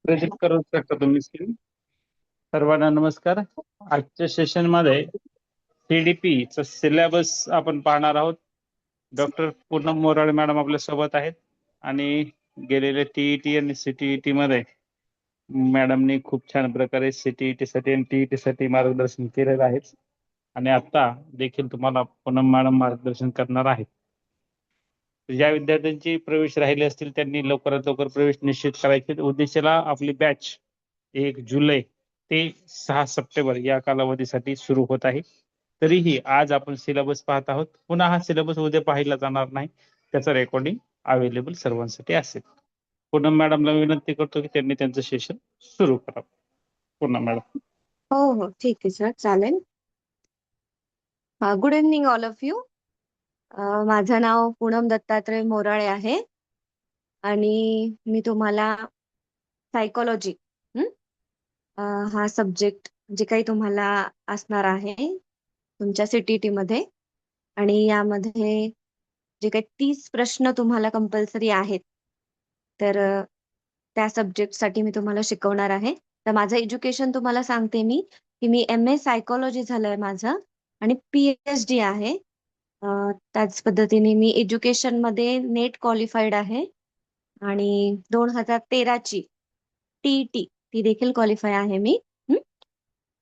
Present करू शकता तुम्ही स्क्रीन. सर्वांना नमस्कार. आजच्या सेशन मध्ये CDP चा सिलेबस आपण पाहणार आहोत. डॉक्टर पूनम मोराळे मॅडम आपल्या सोबत आहेत आणि गेलेले TET आणि CTET मध्ये मॅडमनी खूप छान प्रकारे CTET साठी आणि TET साठी मार्गदर्शन केलेलं आहे आणि आता देखील तुम्हाला पूनम मॅडम मार्गदर्शन करणार आहेत. ज्या विद्यार्थ्यांची प्रवेश राहिले असतील त्यांनी लवकरात लवकर प्रवेश निश्चित करायचे. उद्देशाला आपली बॅच 1 जुलै ते 6 सप्टेंबर या कालावधीसाठी सुरू होत आहे. तरीही आज आपण सिलेबस पाहत आहोत. पुन्हा हा सिलेबस उद्या पाहिला जाणार नाही, त्याचं रेकॉर्डिंग अवेलेबल सर्वांसाठी असेल. पूनम मॅडमला विनंती करतो की त्यांनी त्यांचं सेशन सुरू करावं. पूनम मॅडम. हो हो ठीक आहे सर, चालेल. Good evening all of you. माझं नाव पूनम दत्तात्रय मोराळे आहे आणि मी तुम्हाला सायकोलॉजी हा सब्जेक्ट जे काही तुम्हाला असणार आहे तुमच्या CTET मध्ये, आणि यामध्ये जे काही 30 प्रश्न तुम्हाला कंपल्सरी आहेत, तर त्या सब्जेक्टसाठी मी तुम्हाला शिकवणार आहे. तर माझं एज्युकेशन तुम्हाला सांगते मी, की मी MA सायकोलॉजी झालंय माझं आणि PhD आहे. त्याच पद्धतीने मी एज्युकेशन मध्ये नेट क्वालिफाईड आहे आणि 2013 ची TET ती देखील क्वालिफाय आहे मी.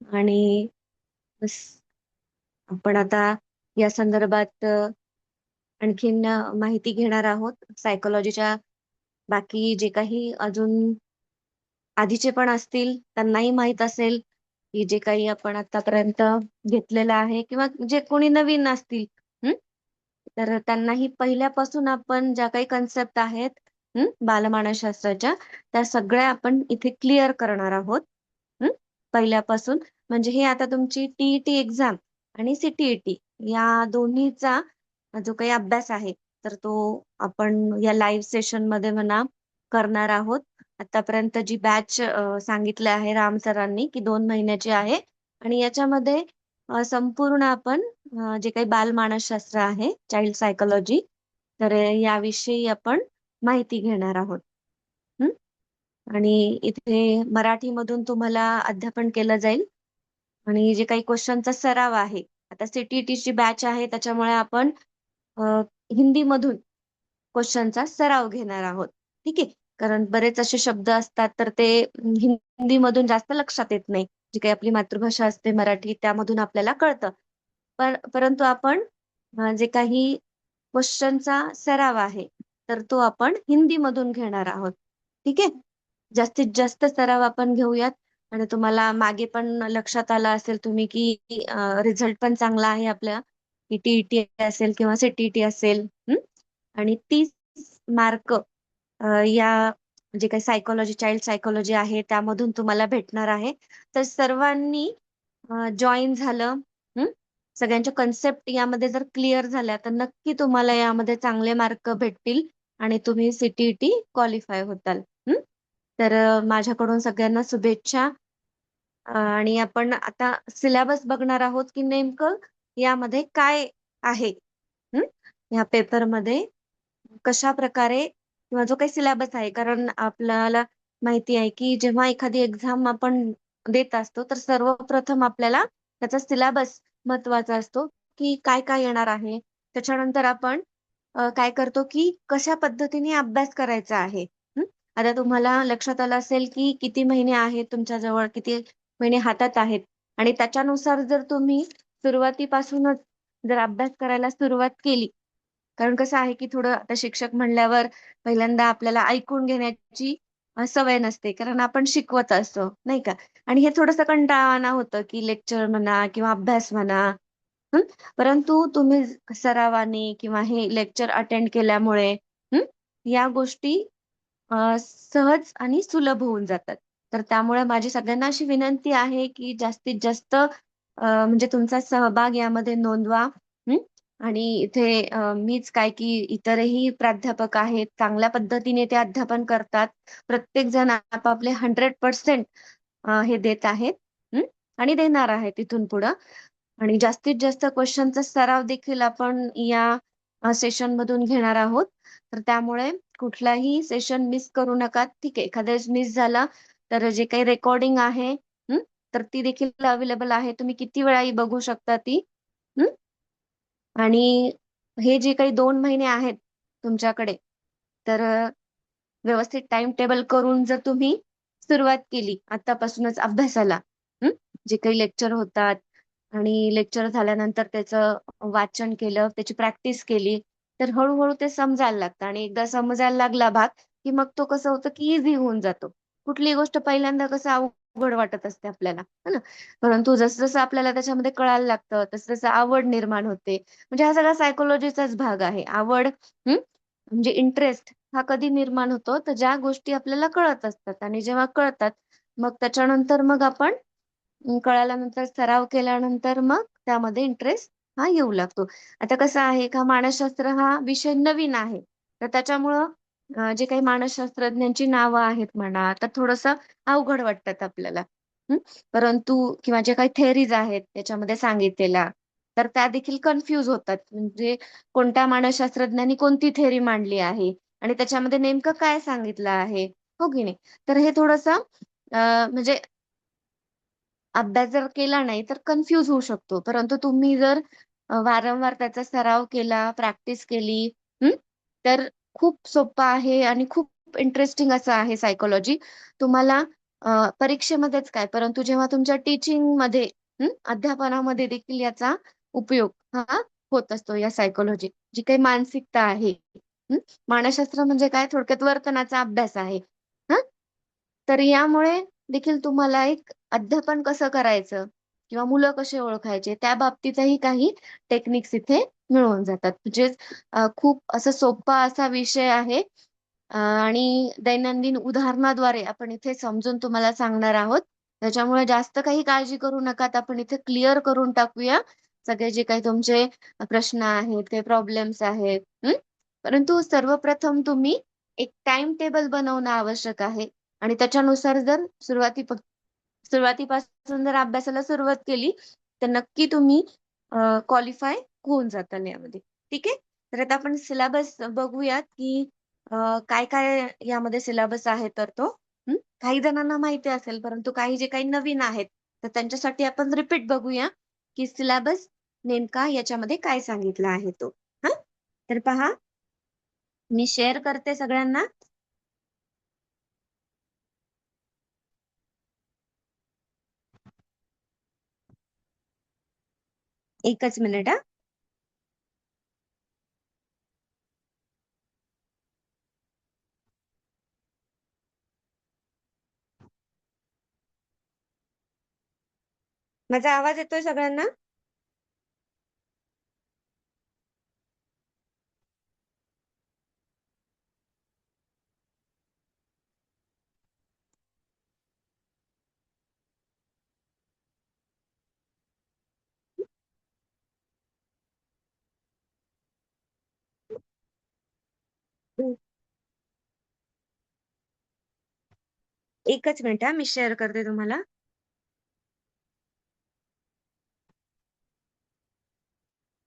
आणि बस आपण आता या संदर्भात आणखीन माहिती घेणार आहोत. सायकोलॉजीच्या बाकी जे काही अजून आधीचे पण असतील त्यांनाही माहित असेल की जे काही आपण आतापर्यंत घेतलेलं आहे, किंवा जे कोणी नवीन असतील तर त्यांनाही पहिल्यापासून आपण ज्या काही कन्सेप्ट आहेत बालमानसशास्त्राच्या, त्या सगळ्या आपण इथे क्लिअर करणार आहोत पहिल्यापासून. म्हणजे हे आता तुमची TET एक्झाम आणि CTET या दोन्हीचा जो काही अभ्यास आहे, तर तो आपण या लाईव्ह सेशन मध्ये म्हणा करणार आहोत. आतापर्यंत जी बॅच सांगितलं आहे राम सरांनी की 2 महिन्याची आहे, आणि याच्यामध्ये संपूर्ण आपण जे काही बालमानसशास्त्र आहे, चाइल्ड सायकोलॉजी, तर याविषयी आपण माहिती घेणार आहोत. आणि इथे मराठीमधून तुम्हाला अध्यापन केलं जाईल आणि जे काही क्वेश्चनचा सराव आहे, आता CTET ची बॅच आहे त्याच्यामुळे आपण अ, हिंदीमधून क्वेश्चनचा सराव घेणार आहोत. ठीक आहे, कारण बरेच असे शब्द असतात तर ते हिंदीमधून जास्त लक्षात येत नाही. जी काही आपली मातृभाषा असते मराठी, त्यामधून आपल्याला कळतं. परंतु आपण जे काही क्वेश्चनचा सराव आहे, तर तो आपण हिंदीमधून घेणार आहोत. ठीक आहे, जास्तीत जास्त सराव आपण घेऊयात. आणि तुम्हाला मागे पण लक्षात आलं असेल तुम्ही की रिझल्ट पण चांगला आहे आपल्या, की TET असेल किंवा CTET असेल. आणि 30 मार्क या जे काही सायकोलॉजी, चाइल्ड सायकोलॉजी आहे त्यामधून तुम्हाला भेटणार आहे. तर सर्वांनी जॉईन झालं, सगळ्यांच्या कन्सेप्ट यामध्ये जर क्लिअर झाल्या, तर नक्की तुम्हाला यामध्ये चांगले मार्क भेटतील आणि तुम्ही CTET क्वालिफाय होताल. तर माझ्याकडून सगळ्यांना शुभेच्छा. आणि आपण आता सिलेबस बघणार आहोत की नेमकं यामध्ये काय आहे. या पेपरमध्ये कशा प्रकारे, किंवा जो काही सिलेबस आहे, कारण आपल्याला माहिती आहे की जेव्हा एखादी एक्झाम आपण देत असतो, तर सर्वप्रथम आपल्याला त्याचा सिलेबस महत्वाचा असतो की काय काय येणार आहे. त्याच्यानंतर आपण काय करतो की कशा पद्धतीने अभ्यास करायचा आहे. आता तुम्हाला लक्षात आलं असेल की किती महिने आहेत तुमच्याजवळ, किती महिने हातात आहेत, आणि त्याच्यानुसार जर तुम्ही सुरुवातीपासूनच जर अभ्यास करायला सुरुवात केली, कारण कसं आहे की थोडं आता शिक्षक म्हणल्यावर पहिल्यांदा आपल्याला ऐकून घेण्याची सवय नसते, कारण आपण शिकवत असतो नाही का. आणि हे थोडंसं कंटाळवाणं होतं की लेक्चर म्हणा किंवा अभ्यास म्हणा. हं? परंतु तुम्ही सरावाने किंवा हे लेक्चर अटेंड केल्यामुळे या गोष्टी सहज आणि सुलभ होऊन जातात. तर त्यामुळे माझी सगळ्यांना अशी विनंती आहे की जास्तीत जास्त म्हणजे तुमचा सहभाग यामध्ये नोंदवा. आणि इथे मीच काय की इतरही प्राध्यापक आहेत, चांगल्या पद्धतीने ते अध्यापन करतात. प्रत्येक जण आपापले 100% हे देत आहेत आणि देणार आहे तिथून पुढं. आणि जास्तीत जास्त क्वेश्चनचा सराव देखील आपण या सेशन मधून घेणार आहोत. तर त्यामुळे कुठलाही सेशन मिस करू नका. ठीक आहे, एखाद्या मिस झाला तर जे काही रेकॉर्डिंग आहे तर ती देखील अवेलेबल आहे. तुम्ही किती वेळाही बघू शकता ती. हं? आणि हे जे काही 2 महिने आहेत तुमच्याकडे, तर व्यवस्थित टाइम टेबल करून जर तुम्ही सुरुवात केली आतापासूनच अभ्यासाला, हं? जे काही लेक्चर होतात आणि लेक्चर झाल्यानंतर त्याचं वाचन केलं, त्याची प्रॅक्टिस केली, तर हळूहळू ते समजायला लागतं. आणि एकदा समजायला लागला भाग की मग तो कसं होतं की इझी होऊन जातो. कुठलीही गोष्ट पहिल्यांदा कसं अवघड वाटत असते आपल्याला, है ना? परंतु जसं जसं आपल्याला त्याच्यामध्ये कळायला लागतं तसं तसं आवड निर्माण होते. म्हणजे हा सगळा सायकोलॉजीचाच भाग आहे. आवड, म्हणजे इंटरेस्ट हा कधी निर्माण होतो, तर ज्या गोष्टी आपल्याला कळत असतात आणि जेव्हा कळतात मग त्याच्यानंतर मग आपण कळाल्यानंतर सराव केल्यानंतर मग त्यामध्ये इंटरेस्ट हा येऊ लागतो. आता कसं आहे का, मानसशास्त्र हा विषय नवीन आहे, तर त्याच्यामुळं जे काही मानसशास्त्रज्ञांची नावं आहेत म्हणा, तर थोडंसं अवघड वाटतात आपल्याला. हं? परंतु किंवा जे काही थेअरीज आहेत त्याच्यामध्ये सांगितलेल्या, तर त्या देखील कन्फ्यूज होतात. म्हणजे कोणत्या मानसशास्त्रज्ञांनी कोणती थेअरी मांडली आहे आणि त्याच्यामध्ये नेमकं काय सांगितलं आहे, हो की नाही? तर हे थोडंसं म्हणजे अभ्यास जर केला नाही तर कन्फ्यूज होऊ शकतो. परंतु तुम्ही जर वारंवार त्याचा सराव केला, प्रॅक्टिस केली, हं, तर खूप सोपं आहे आणि खूप इंटरेस्टिंग असं आहे सायकॉलॉजी. तुम्हाला परीक्षेमध्येच काय, परंतु जेव्हा तुमच्या टीचिंगमध्ये, अध्यापनामध्ये देखील याचा उपयोग हा होत असतो. या सायकॉलॉजी जी काही मानसिकता आहे, हं, मानसशास्त्र म्हणजे काय, थोडक्यात वर्तनाचा अभ्यास आहे. हं, तर यामुळे देखील तुम्हाला एक अध्यापन कसं करायचं किंवा मुलं कसे ओळखायचे त्या बाबतीतही काही टेक्निक्स इथे मिळून जातात. म्हणजे खूप असं सोपा असा विषय आहे. आणि दैनंदिन उदाहरणाद्वारे आपण इथे समजून तुम्हाला सांगणार आहोत. त्याच्यामुळे जास्त काही काळजी करू नका. आपण इथे क्लिअर करून टाकूया सगळे जे काही तुमचे प्रश्न आहेत, काही प्रॉब्लेम्स आहेत. परंतु सर्वप्रथम तुम्ही एक टाइम टेबल बनवणं आवश्यक आहे आणि त्याच्यानुसार जर सुरुवातीपासून जर अभ्यासाला सुरुवात केली तर नक्की तुम्ही क्वालिफाय होऊन जाताल यामध्ये. ठीक आहे. तर आता आपण सिलेबस बघूयात की काय काय यामध्ये सिलेबस आहे. तर तो काही जणांना माहिती असेल, परंतु काही जे काही नवीन आहेत तर त्यांच्यासाठी आपण रिपीट बघूया की सिलेबस नेमका याच्यामध्ये काय सांगितला आहे तो. हा, तर पहा, मी शेअर करते सगळ्यांना. एकच मिनिट हा. माझा आवाज येतोय सगळ्यांना? हम्म. एकच मिनिट हा, मी शेअर करते तुम्हाला.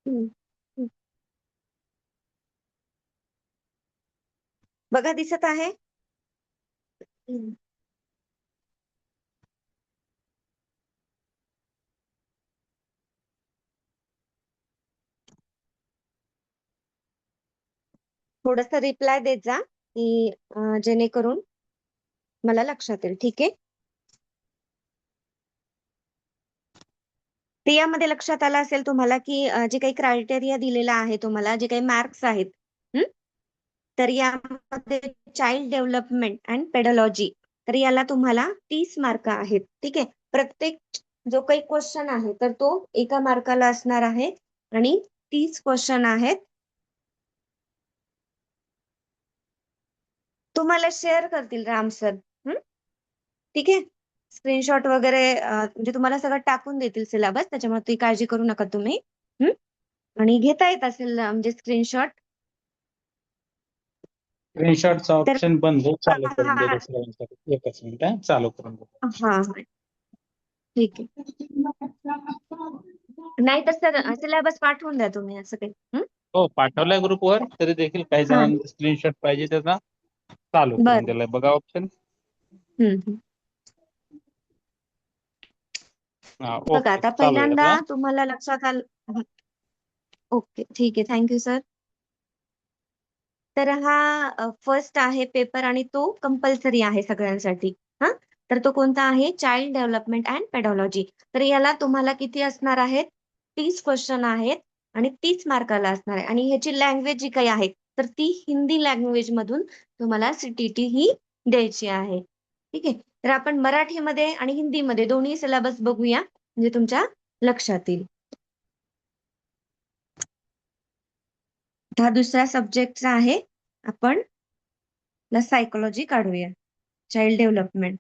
हम्म. हम्म. बघा, दिसत आहे. हम्म. थोडस रिप्लाय देत जा की जेणेकरून मला लक्षात येईल. ठीक आहे. तर यामध्ये लक्षात आलं असेल तुम्हाला की जे काही क्रायटेरिया दिलेला आहे तुम्हाला, जे काही मार्क्स आहेत, हं? तर यामध्ये चाइल्ड डेव्हलपमेंट अँड पेडॉलॉजी, तर याला तुम्हाला 30 मार्क आहेत. ठीक आहे. प्रत्येक जो काही क्वेश्चन आहे तर तो एका मार्काला असणार आहे आणि 30 क्वेश्चन आहेत. तुम्हाला शेअर करतील राम सर. ठीक आहे. स्क्रीनशॉट वगैरे म्हणजे तुम्हाला सगळं टाकून देतील सिलेबस, त्याच्यामुळे ती काळजी करू नका तुम्ही. हं? आणि घेता येत असेल म्हणजे स्क्रीनशॉट. स्क्रीनशॉटचा तर ऑप्शन बंद आहे, चालू करून हा देतो सगळ्यांसाठी. एकच मिनिट आहे, चालू करून देतो. हा, ठीक आहे. नाही तर सर सिलेबस पाठवून द्या तुम्ही, असं काही. हो, पाठवलाय ग्रुपवर. तरी देखील काही हा जणांना स्क्रीनशॉट पाहिजे त्याचा, चालू करून बरं. दिलाय. बघा ऑप्शन. हम्म. बघा ओके, आता चालू आहे पहिल्यांदा आता. तुम्हाला लक्षात आलं. ओके, ठीक आहे, थँक्यू सर. तर हा फर्स्ट आहे पेपर आणि तो कंपल्सरी आहे सगळ्यांसाठी. हा, तर तो कोणता आहे? Child development and pedology. तर याला तुम्हाला किती असणार आहेत? 30 क्वेश्चन आहेत आणि 30 मार्काला असणार आहे. आणि ह्याची लँग्वेज जी काही आहे तर ती हिंदी लँग्वेज मधून तुम्हाला सीटीटी ही द्यायची आहे. ठीक आहे, तर आपण मराठीमध्ये आणि हिंदीमध्ये दोन्ही सिलेबस बघूया म्हणजे तुमच्या लक्षात येईल. हा दुसऱ्या सब्जेक्टचा आहे. आपण सायकोलॉजी काढूया, चाइल्ड डेव्हलपमेंट.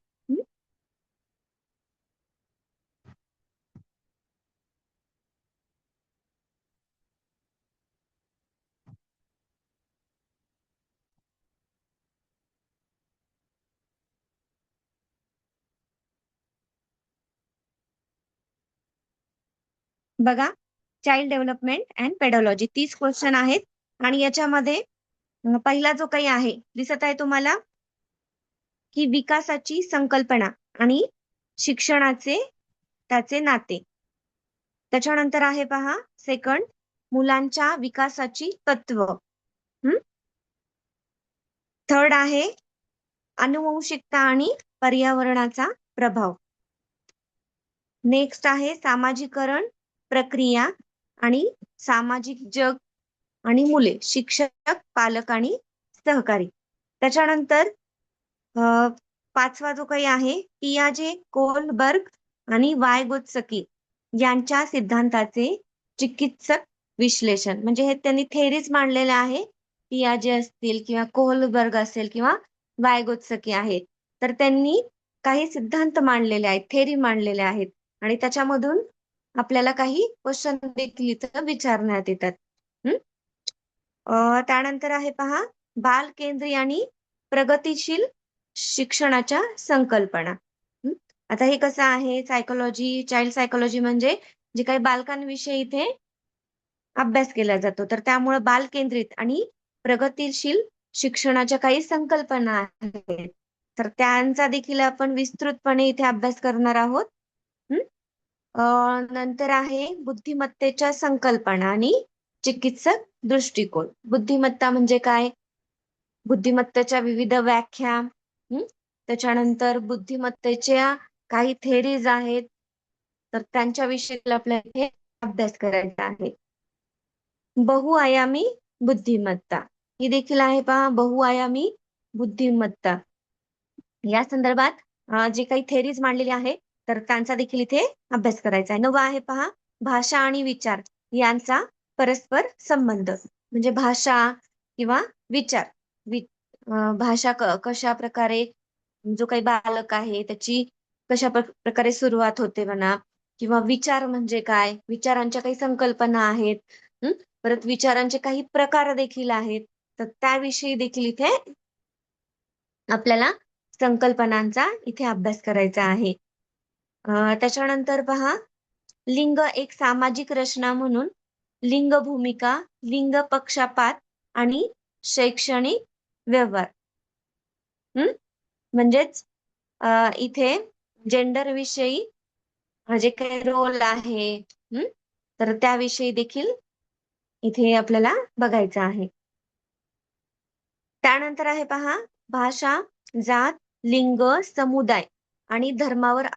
बघा, चाइल्ड डेव्हलपमेंट अँड पेडॉलॉजी 30 क्वेश्चन आहेत आणि याच्यामध्ये पहिला जो काही आहे दिसत आहे तुम्हाला की विकासाची संकल्पना आणि शिक्षणाचे त्याचे नाते. त्याच्यानंतर आहे पहा सेकंड, मुलांच्या विकासाची तत्व. थर्ड आहे अनुवंशिकता आणि पर्यावरणाचा प्रभाव. नेक्स्ट आहे सामाजिकरण प्रक्रिया आणि सामाजिक जग आणि मुले, शिक्षक, पालक आणि सहकारी. त्याच्यानंतर पाचवा जो काही आहे पियाजे, कोलबर्ग आणि वायगोत्स्की यांच्या सिद्धांताचे चिकित्सक विश्लेषण. म्हणजे हे त्यांनी थेरीज मांडलेले आहे. पियाजे असतील किंवा कोहलबर्ग असेल किंवा वायगोत्स्की आहेत. तर त्यांनी काही सिद्धांत मांडलेले आहेत, थेरी मांडलेल्या आहेत आणि त्याच्यामधून आपल्याला काही क्वेश्चन देखील इथं विचारण्यात येतात. त्यानंतर आहे पहा बालकेंद्री आणि प्रगतिशील शिक्षणाच्या संकल्पना. आता हे कसं आहे, सायकोलॉजी, चाइल्ड सायकोलॉजी म्हणजे जे काही बालकांविषयी इथे अभ्यास केला जातो. तर त्यामुळे बालकेंद्रित आणि प्रगतिशील शिक्षणाच्या काही संकल्पना आहेत. तर त्यांचा देखील आपण विस्तृतपणे इथे अभ्यास करणार आहोत. नंतर आहे बुद्धिमत्तेच्या संकल्पना आणि चिकित्सक दृष्टिकोन. बुद्धिमत्ता म्हणजे काय? बुद्धिमत्तेच्या विविध व्याख्या. त्याच्यानंतर बुद्धिमत्तेच्या काही थेरीज आहेत. तर त्यांच्याविषयी आपल्याला इथे अभ्यास करायचा आहे. बहुआयामी बुद्धिमत्ता ही देखील आहे पहा, बहुआयामी बुद्धिमत्ता. या संदर्भात जे काही थेरीज मांडलेली आहे तर त्यांचा देखील इथे अभ्यास करायचा आहे. 9 आहे पहा भाषा आणि विचार यांचा परस्पर संबंध. म्हणजे भाषा किंवा विचार, भाषा कशा प्रकारे जो काही बालक आहे त्याची कशा प्रकारे सुरुवात होते म्हणा, किंवा विचार म्हणजे काय, विचारांच्या काही संकल्पना आहेत. परत विचारांचे काही प्रकार देखील आहेत. तर त्याविषयी देखील इथे आपल्याला संकल्पनांचा इथे अभ्यास करायचा आहे. त्याच्यानंतर पहा लिंग एक सामाजिक रचना म्हणून लिंग भूमिका, लिंग पक्षपात आणि शैक्षणिक व्यवहार. म्हणजेच इथे जेंडर विषयी जे काही रोल आहे तर त्याविषयी देखील इथे आपल्याला बघायचं आहे. त्यानंतर आहे पहा भाषा, जात, लिंग, समुदाय आणि धर्मावर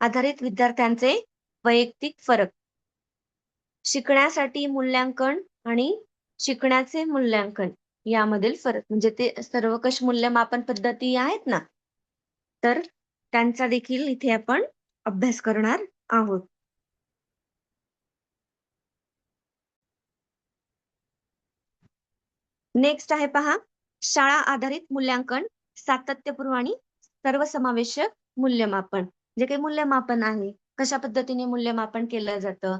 आधारित विद्यार्थ्यांचे वैयक्तिक फरक. शिकण्यासाठी मूल्यांकन आणि शिकण्याचे मूल्यांकन यामधील फरक. म्हणजे ते सर्वकष मूल्यमापन पद्धती आहेत ना, तर त्यांचा देखील इथे आपण अभ्यास करणार आहोत. नेक्स्ट आहे पहा शाळा आधारित मूल्यांकन, सातत्यपूर्ण आणि सर्वसमावेशक मूल्यमापन. जे काही मूल्यमापन आहे कशा पद्धतीने मूल्यमापन केलं जातं,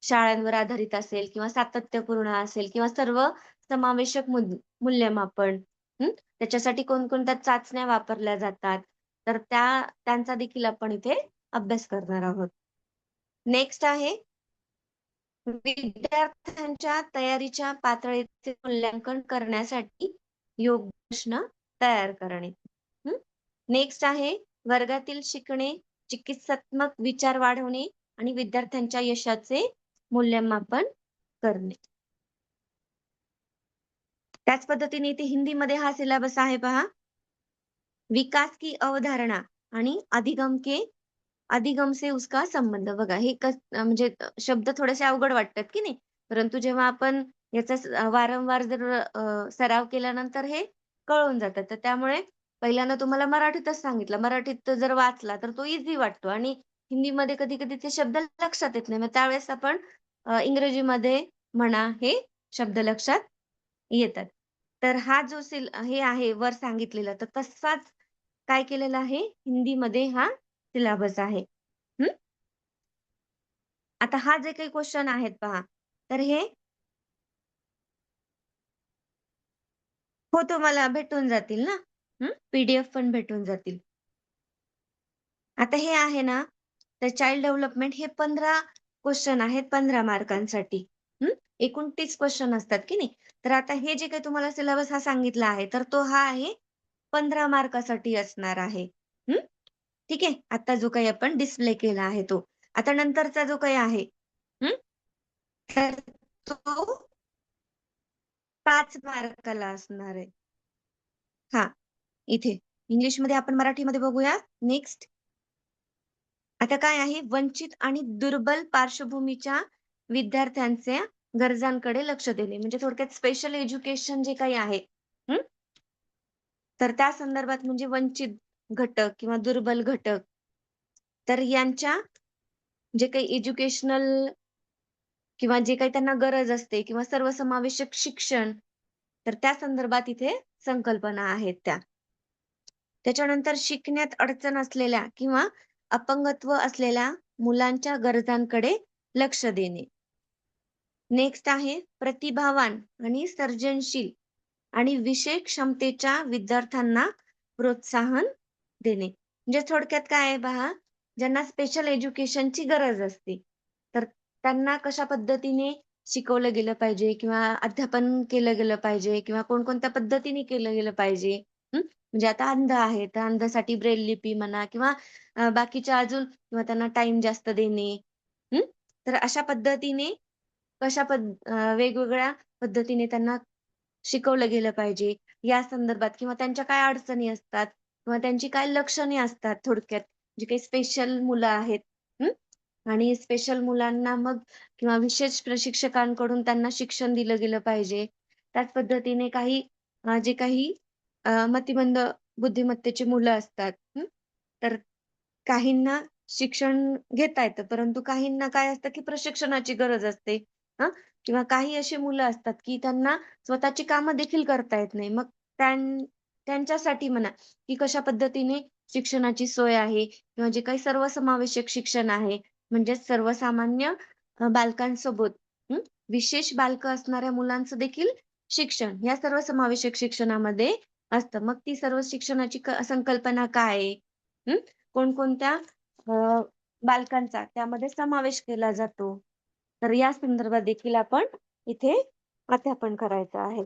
शाळांवर आधारित असेल किंवा सातत्यपूर्ण असेल किंवा सर्व समावेशक मूल्यमापन. त्याच्यासाठी कोणकोणत्या चाचण्या वापरल्या जातात तर त्यांचा देखील आपण इथे अभ्यास करणार आहोत. नेक्स्ट आहे विद्यार्थ्यांच्या तयारीच्या पातळीचे मूल्यांकन करण्यासाठी योग्य प्रश्न तयार करणे. नेक्स्ट आहे वर्गातील शिकणे, चिकित्सात्मक विचार वाढवणे आणि विद्यार्थ्यांच्या यशाचे मूल्यमापन करणे. त्याच पद्धतीने इथे हिंदीमध्ये हा सिलेबस आहे पहा. विकास की अवधारणा आणि अधिगम से उसका संबंध. बघा हे म्हणजे शब्द थोडेसे अवघड वाटतात की नाही, परंतु जेव्हा आपण याचा वारंवार जर सराव केल्यानंतर हे कळून जातं. तर त्यामुळे पहिल्यांदा तुम्हाला मराठीतच सांगितलं. मराठीत जर वाचला तर तो इझी वाटतो आणि हिंदीमध्ये कधी-कधी ते शब्द लक्षात येत नाही. मग त्यावेळेस आपण इंग्रजीमध्ये म्हणा हे शब्द लक्षात येतात. तर हा जो हे आहे वर सांगितलेलं, तर तसाच काय केलेलं आहे हिंदीमध्ये हा सिलेबस आहे. आता हा जे काही क्वेश्चन आहेत पहा, तर हे हो तुम्हाला भेटून जातील ना. PDF पण भेटून जातील. आता हे आहे ना, तर चाइल्ड डेव्हलपमेंट हे 15 क्वेश्चन आहेत 15 मार्कांसाठी. एकूण 30 क्वेश्चन असतात की नाही. तर आता हे जे काही तुम्हाला सिलेबस हा सांगितला आहे, तर तो हा आहे 15 मार्कासाठी असणार आहे. ठीक आहे. आता जो काही आपण डिस्प्ले केला आहे तो. आता नंतरचा जो काही आहे, हं, तर तो 5 मार्काला असणार आहे. हां, इथे इंग्लिशमध्ये आपण मराठीमध्ये बघूया. नेक्स्ट. आता काय आहे वंचित आणि दुर्बल पार्श्वभूमीच्या विद्यार्थ्यांच्या गरजांकडे लक्ष देणे. म्हणजे थोडक्यात स्पेशल एज्युकेशन जे काही आहे, हं, तर त्या संदर्भात म्हणजे वंचित घटक किंवा दुर्बल घटक, तर यांच्या जे काही एज्युकेशनल किंवा जे काही त्यांना गरज असते किंवा सर्वसमावेशक शिक्षण, तर त्या संदर्भात इथे संकल्पना आहेत त्या. त्याच्यानंतर शिकण्यात अडचण असलेल्या किंवा अपंगत्व असलेल्या मुलांच्या गरजांकडे लक्ष देणे. नेक्स्ट आहे प्रतिभावान आणि सर्जनशील आणि विषय क्षमतेच्या विद्यार्थ्यांना प्रोत्साहन देणे. म्हणजे थोडक्यात काय आहे पहा, ज्यांना स्पेशल एज्युकेशनची गरज असते, तर त्यांना कशा पद्धतीने शिकवलं गेलं पाहिजे किंवा अध्यापन केलं गेलं पाहिजे किंवा कोणकोणत्या पद्धतीने केलं गेलं पाहिजे. म्हणजे आता अंध आहे, तर अंधासाठी ब्रेल लिपी म्हणा किंवा बाकीच्या अजून किंवा त्यांना टाईम जास्त देणे. हं. तर अशा पद्धतीने वेगवेगळ्या पद्धतीने त्यांना शिकवलं गेलं पाहिजे या संदर्भात किंवा त्यांच्या काय अडचणी असतात किंवा त्यांची काय लक्षणे असतात थोडक्यात, जी काही स्पेशल मुलं आहेत. हं. आणि स्पेशल मुलांना मग किंवा विशेष प्रशिक्षकांकडून त्यांना शिक्षण दिलं गेलं पाहिजे. त्याच पद्धतीने काही जे काही मतिमंद बुद्धिमत्तेची मुलं असतात. तर काहींना शिक्षण घेता येतं, परंतु काहींना काय असतं, की प्रशिक्षणाची गरज असते. हं. किंवा काही अशी मुलं असतात, की त्यांना स्वतःची कामं देखील करता येत नाही. मग त्यांच्यासाठी म्हणा, की कशा पद्धतीने शिक्षणाची सोय आहे किंवा जे काही सर्वसमावेशक शिक्षण आहे, म्हणजेच सर्वसामान्य बालकांसोबत हं, विशेष बालकं असणाऱ्या मुलांचं देखील शिक्षण या सर्वसमावेशक शिक्षणामध्ये असतं. मग ती सर्व शिक्षणाची संकल्पना काय आहे? कोणकोणत्या बालकांचा त्यामध्ये समावेश केला जातो. तर या संदर्भात देखील आपण इथे अध्यापन करायचं आहे.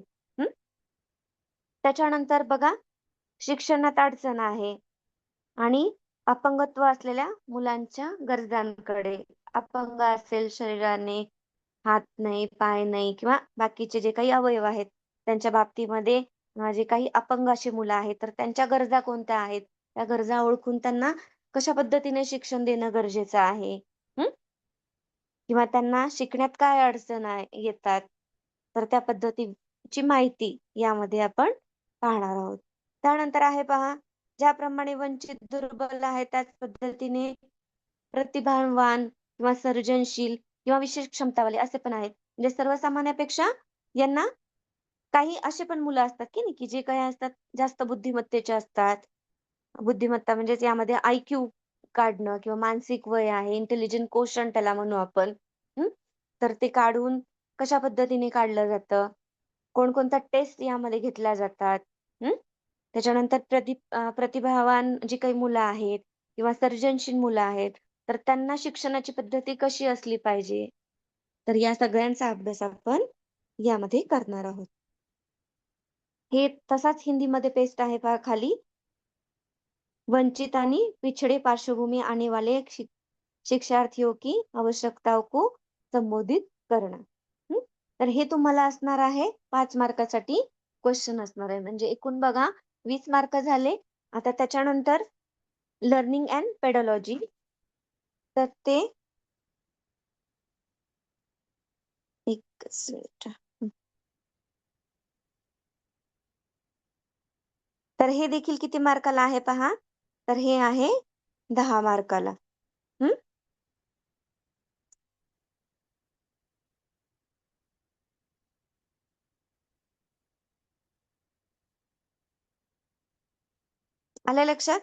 त्याच्यानंतर बघा शिक्षणात अडचण आहे आणि अपंगत्व असलेल्या मुलांच्या गरजांकडे. अपंग असेल शरीराने, हात नाही, पाय नाही किंवा बाकीचे जे काही अवयव आहेत, त्यांच्या बाबतीमध्ये जे काही अपंग अशी मुलं आहेत, तर त्यांच्या गरजा कोणत्या आहेत? त्या गरजा ओळखून त्यांना कशा पद्धतीने शिक्षण देणं गरजेचं आहे. हं? किंवा त्यांना शिकण्यात काय अडचण येतात, तर त्या पद्धतीची माहिती यामध्ये आपण पाहणार आहोत. त्यानंतर आहे पहा, ज्याप्रमाणे वंचित दुर्बल आहे त्याच पद्धतीने प्रतिभावान किंवा सर्जनशील किंवा विशेष क्षमतावाले असे पण आहेत. म्हणजे सर्वसामान्यापेक्षा यांना काही असे पण मुलं असतात की नाही, की जे काही असतात जास्त बुद्धिमत्तेचे असतात. बुद्धिमत्ता म्हणजेच यामध्ये आयक्यू काढणं किंवा मानसिक वय आहे, इंटेलिजंट कोशंट त्याला म्हणू आपण. हं. तर ते काढून कशा पद्धतीने काढलं जातं, कोणकोणत्या टेस्ट यामध्ये घेतल्या जातात. हं. त्याच्यानंतर प्रतिभावान जी काही मुलं आहेत किंवा सर्जनशील मुलं आहेत, तर त्यांना शिक्षणाची पद्धती कशी असली पाहिजे. तर या सगळ्यांचा अभ्यास आपण यामध्ये करणार आहोत. हे तसाच हिंदीमध्ये पेस्ट आहे पहा खाली. वंचित आणि पिछड़े पार्श्वभूमि आने वाले शिक्षार्थियों की आवश्यकताओं को संबोधित करना. तर हे तुम्हाला असणार आहे 5 मार्कासाठी क्वेश्चन असणार आहे. म्हणजे एकूण बघा 20 मार्क झाले. आता त्याच्यानंतर लर्निंग अँड पेडॉलॉजी, तर ते एकच मिनिट. तर हे देखील किती मार्काला आहे पहा. तर हे आहे 10 मार्काला. हं? आलं लक्षात?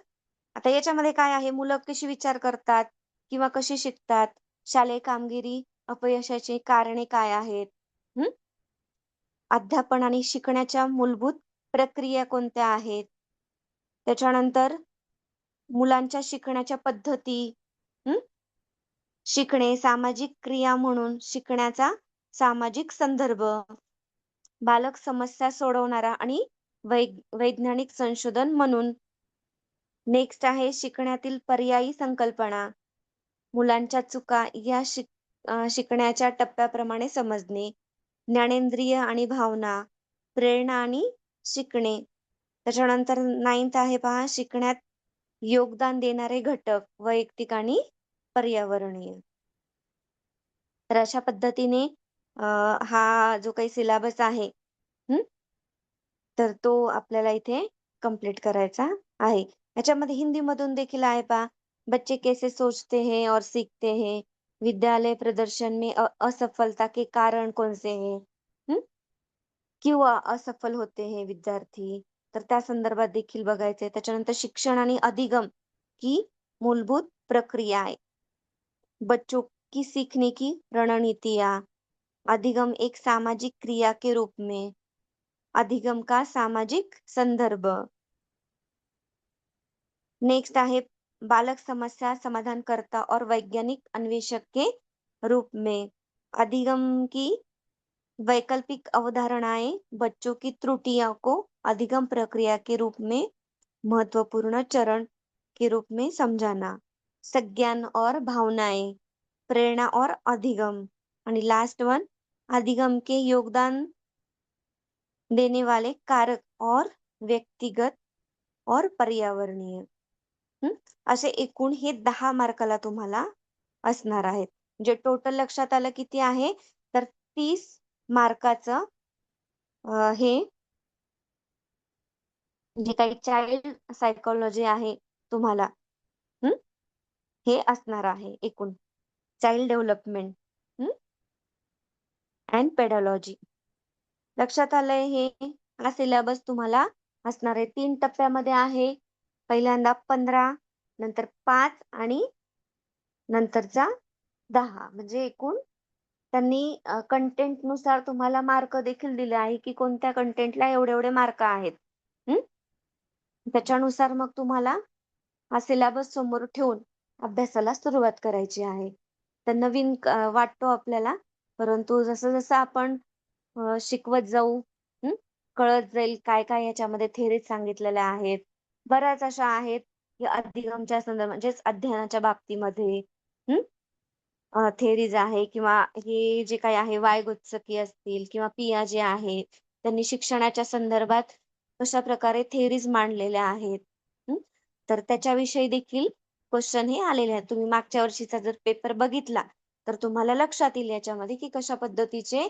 आता याच्यामध्ये काय आहे, मुलं कशी विचार करतात किंवा कशी शिकतात, शालेय कामगिरी अपयशाची कारणे काय आहेत, हं? अध्यापन आणि शिकण्याच्या मूलभूत प्रक्रिया कोणत्या आहेत, त्याच्यानंतर मुलांच्या शिकण्याच्या पद्धती, हं? शिकणे सामाजिक क्रिया म्हणून शिकण्याचा सामाजिक संदर्भ, बालक समस्या सोडवणारा आणि वैज्ञानिक संशोधन म्हणून. नेक्स्ट आहे शिकण्यातील पर्यायी संकल्पना, मुलांच्या चुका या शिकण्याच्या टप्प्याप्रमाणे समजणे, ज्ञानेंद्रिय आणि भावना, प्रेरणा आणि शिकणे. त्याच्यानंतर 9th आहे पहा शिकण्यात योगदान देणारे घटक, वैयक्तिक आणि पर्यावरणीय. तर अशा पद्धतीने हा जो काही सिलेबस आहे, तर तो आपल्याला इथे कंप्लीट करायचा आहे. याच्यामध्ये हिंदीमधून देखील आहे पहा, बच्चे कैसे सोचते हैं और सीखते हैं, विद्यालय प्रदर्शन में असफलता के कारण कौन से हैं, किंवा असफल होते हैं विद्यार्थी, तर त्या संदर्भात देखील बघायचंय. त्याच्यानंतर शिक्षण आणि अधिगम की मूलभूत प्रक्रिया आहे, बच्चों की सीखने की रणनीतियां, अधिगम एक सामाजिक क्रिया के रूप में, अधिगम का सामाजिक संदर्भ. नेक्स्ट आहे बालक समस्या समाधानकर्ता और वैज्ञानिक अन्वेषक के रूप में, अधिगम की वैकल्पिक अवधारणाएं, बच्चों की त्रुटियों को अधिगम प्रक्रिया के रूप में महत्वपूर्ण चरण के रूप में समझाना, संज्ञान और भावनाएं, प्रेरणा और अधिगम, आणि लास्ट वन अधिगम के योगदान देने वाले कारक और व्यक्तिगत और पर्यावरणीय. असे एकूण हे 10 मार्काला तुम्हाला असणार आहेत. म्हणजे टोटल लक्षात आलं किती आहे, तर 30 मार्काचं हे जे काही चाइल्ड सायकोलॉजी आहे तुम्हाला, हे असणार आहे एकूण चाइल्ड डेव्हलपमेंट अँड पेडॉलॉजी. लक्षात आलंय हे. हा सिलेबस तुम्हाला असणार आहे 3 टप्प्यामध्ये आहे. पहिल्यांदा 15, नंतर 5 आणि नंतरचा 10. म्हणजे एकूण त्यांनी कंटेंट नुसार तुम्हाला मार्क देखील दिले आहे की कोणत्या कंटेंटला एवढे एवढे मार्क आहेत. त्याच्यानुसार मग तुम्हाला हा सिलेबस समोर ठेवून अभ्यासाला सुरुवात करायची आहे. तर नवीन वाटतो आपल्याला, परंतु जसं जसं आपण शिकवत जाऊ, कळत जाईल काय काय याच्यामध्ये थेरीज सांगितलेल्या आहेत. बऱ्याच अशा आहेत की अधिगमच्या संदर्भात म्हणजेच अध्ययनाच्या बाबतीमध्ये थेरीज आहे, किंवा हे जे काही आहे वायगोत्स्की असतील किंवा पियाजे आहे, त्यांनी शिक्षणाच्या संदर्भात कशा प्रकारे थेरीज मांडलेल्या आहेत. तर त्याच्याविषयी देखील क्वेश्चन हे आलेले आहेत. तुम्ही मागच्या वर्षीचा जर पेपर बघितला तर तुम्हाला लक्षात येईल याच्यामध्ये की कशा पद्धतीचे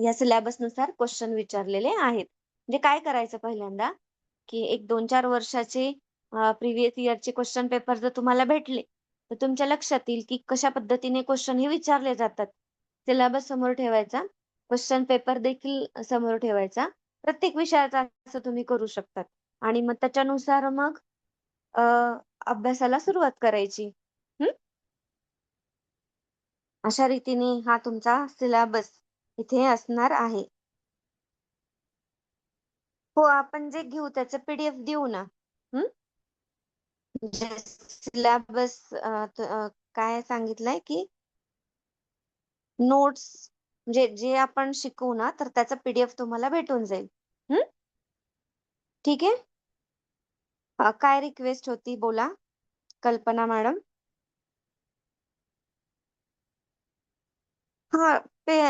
या सिलेबस नुसार क्वेश्चन विचारलेले आहेत. म्हणजे काय करायचं पहिल्यांदा की एक 2-4 वर्षाचे प्रिव्हियस इयरचे क्वेश्चन पेपर जर तुम्हाला भेटले तर तुमच्या लक्षात येईल की कशा पद्धतीने क्वेश्चन हे विचारले जातात. सिलेबस समोर ठेवायचा, क्वेश्चन पेपर देखील समोर ठेवायचा. प्रत्येक विषयाचा असं तुम्ही करू शकतात आणि मग त्याच्यानुसार मग अभ्यासाला सुरुवात करायची. अशा रीतीने हा तुमचा सिलेबस इथे असणार आहे. हो, आपण जे घेऊ त्याचं PDF देऊ ना. म्हणजे सिलेबस काय सांगितलंय की नोट्स म्हणजे जे आपण शिकवू ना तर त्याचा PDF तुम्हाला भेटून जाईल. हं? ठीक आहे? काय रिक्वेस्ट होती बोला, कल्पना मॅडम? हां,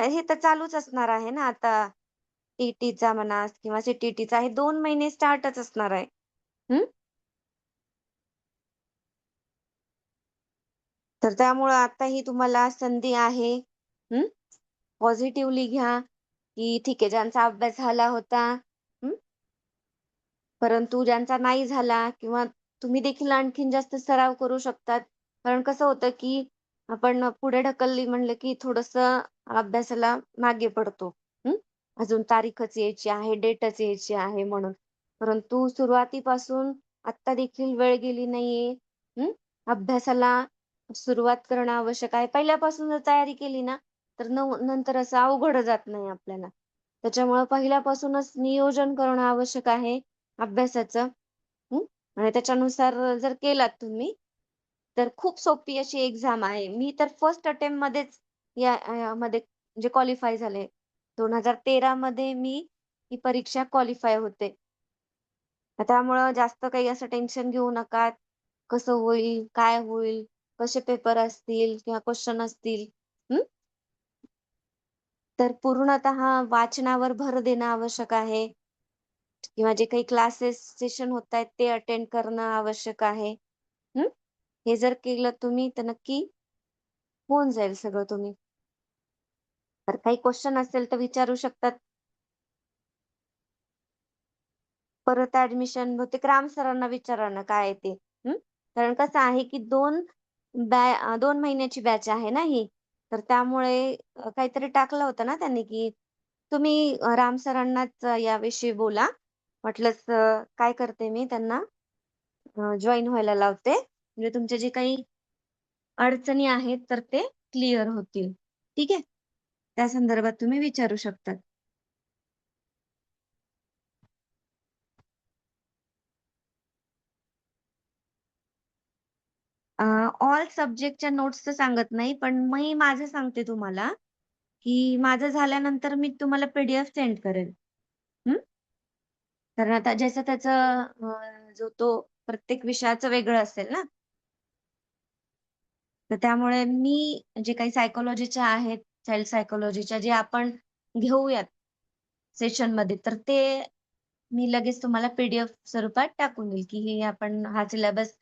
हे तर चालूच असणार आहे ना आता. टी-टीचा म्हणा किंवा सी-टी-टीचा हे 2 महिने स्टार्टच असणार आहे. हं? तर त्यामुळं आता ही तुम्हाला संधी आहे. हं? पॉझिटिव्हली घ्या, की ठीक आहे ज्यांचा अभ्यास झाला होता, हं, परंतु ज्यांचा नाही झाला किंवा तुम्ही देखील आणखीन जास्त सराव करू शकतात. कारण कसं होतं, की आपण पुढे ढकलली म्हणलं, की थोडंसं अभ्यासाला मागे पडतो. हं. अजून तारीखच यायची आहे, डेटच यायची आहे म्हणून. परंतु सुरुवातीपासून आत्ता देखील वेळ गेली नाहीये. हं. अभ्यासाला सुरुवात करणं आवश्यक आहे. पहिल्यापासून जर तयारी केली ना, तर नंतर असं अवघड जात नाही आपल्याला. त्याच्यामुळं पहिल्यापासूनच नियोजन करणं आवश्यक आहे अभ्यासाचं. हं. आणि त्याच्यानुसार जर केलात तुम्ही, तर खूप सोपी अशी एक्झाम आहे. मी तर फर्स्ट अटेम्प्टमध्येच यामध्ये म्हणजे क्वालिफाय झाले. 2013 मध्ये मी ही परीक्षा क्वालिफाय होते. त्यामुळं जास्त काही असं टेन्शन घेऊ नका. कसं होईल? काय होईल? कसे पेपर असतील किंवा क्वेश्चन असतील? हं. तर पूर्णतः वाचनावर भर देणं आवश्यक आहे किंवा जे काही क्लासेस, सेशन होतायत ते अटेंड करणं आवश्यक आहे. हं. हे जर केलं तुम्ही तर नक्की होऊन जाईल सगळं तुम्ही. तर काही क्वेश्चन असेल तर विचारू शकतात. परत ॲडमिशन बहुतेक राम सरांना विचारा ना काय आहे ते. हं. कारण कसं आहे की 2 महिन्याची बॅच आहे ना ही. तर त्यामुळे काहीतरी टाकलं होतं ना त्यांनी की तुम्ही राम सरांनाच याविषयी बोला. वाटलंच काय करते मी त्यांना जॉइन व्हायला लावते. म्हणजे तुमचे जे काही अडचणी आहेत तर ते क्लिअर होतील. ठीक आहे? त्या संदर्भात तुम्ही विचारू शकतात. ऑल सब्जेक्टच्या नोट्स तर सांगत नाही, पण मी माझं सांगते तुम्हाला, की माझं झाल्यानंतर मी तुम्हाला PDF सेंड करेल. हं. कारण आता ज्याचं त्याचं जो तो प्रत्येक विषयाचं वेगळं असेल ना. तर त्यामुळे मी जे काही सायकॉलॉजीच्या आहेत, चाइल्ड सायकॉलॉजीच्या जे आपण घेऊयात सेशनमध्ये, तर ते मी लगेच तुम्हाला PDF स्वरूपात टाकून देईल, की हे आपण हा सिलेबस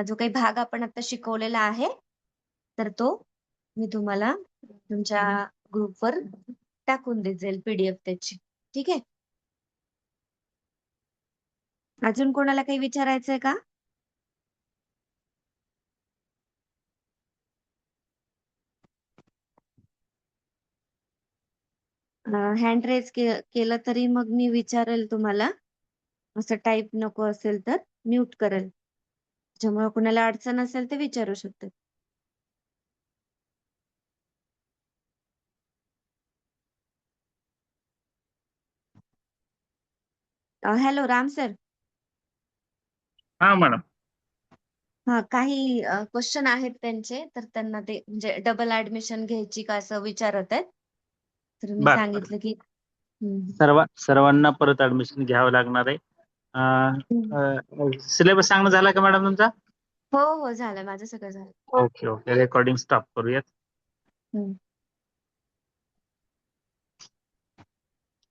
जो काही भाग आपण आता शिकवलेला आहे, तर तो मी तुम्हाला तुमच्या ग्रुपवर टाकून देत जाईल PDF त्याची. ठीक आहे? अजून कोणाला काही विचारायचंय का? हँड रेज केलं तरी मग मी विचारेल तुम्हाला. असं टाइप नको असेल तर म्यूट करेल. त्याच्यामुळे कुणाला अडचण असेल तर विचारू शकतात. Hello Ram sir. हा मॅडम. हां, काही क्वेश्चन आहेत त्यांचे, तर त्यांना ते म्हणजे डबल ॲडमिशन घ्यायची का असं विचारत आहेत. तर मी बर बर. सांगितलं की हं, सर्वांना परत ऍडमिशन घ्यावं लागणार आहे. हं. सिलेबस सांगणं झाला का मॅडम तुमचा? हो, हो. झालं. माझं सगळं झालं. Okay okay. रेकॉर्डिंग स्टॉप करूयात. हं.